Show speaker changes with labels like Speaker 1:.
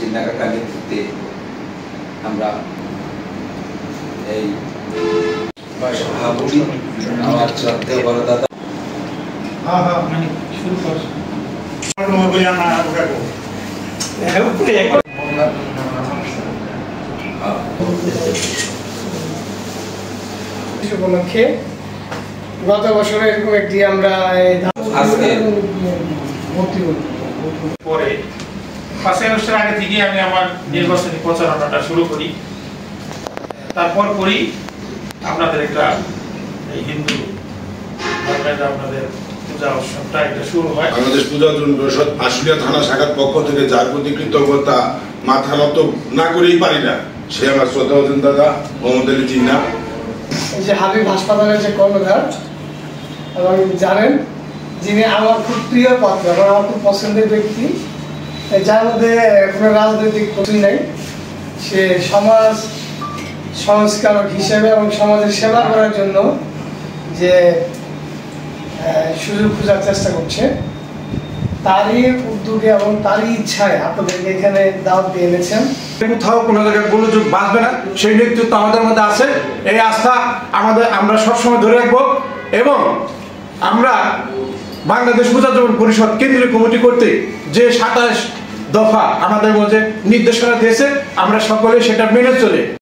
Speaker 1: জিন্না কাকার নেতৃত্বে আমরা এই সভাপতি আমার শ্রদ্ধেয় বড় দাদা
Speaker 2: উপলক্ষে গত বছর এরকম একটি আমরা
Speaker 3: পরে পাঁচই আগস্টের আগে থেকে আমি আমার নির্বাচনী প্রচারণাটা শুরু করি। তারপর করি আপনাদের একটা এই হিন্দু ধর্মের আপনাদের পূজা উৎসবটা এটা শুরু হয়।
Speaker 4: বাংলাদেশ পূজা উন্নয়ন পরিষদ আশুলিয়া থানা শাখার পক্ষ থেকে যার প্রতি কৃতজ্ঞতা মাথা নত না করেই পারি না, সে আমার শ্রদ্ধাভাজন দাদা মোহাম্মদ আলী জিন্না।
Speaker 2: এই যে হাবিব হাসপাতালের যে কর্ণধার, এবং জানেন যিনি আমার খুব প্রিয় পাত্র এবং আমার খুব পছন্দের ব্যক্তি, যার মধ্যে কোনো রাজনৈতিক কিছুই নেই। সে সমাজ সংস্কারক হিসেবে এবং সমাজের সেবা করার জন্য যে সুযোগ খোঁজার চেষ্টা করছে, তারই উদ্যোগে এবং তারই ইচ্ছায় আপনাদেরকে এখানে দাওয়াত দিয়ে এনেছেন।
Speaker 5: কোথাও কোনো জায়গায় গোলযোগ বাঁচবে না, সেই নেতৃত্ব আমাদের মধ্যে আছে। এই আস্থা আমরা সবসময় ধরে রাখবো এবং আমরা বাংলাদেশ পূজা উন্নয়ন পরিষদ কেন্দ্রীয় কমিটি করতে যে 27 দফা আমাদের মধ্যে নির্দেশনা দিয়েছে, আমরা সকলে সেটা মেনে চলে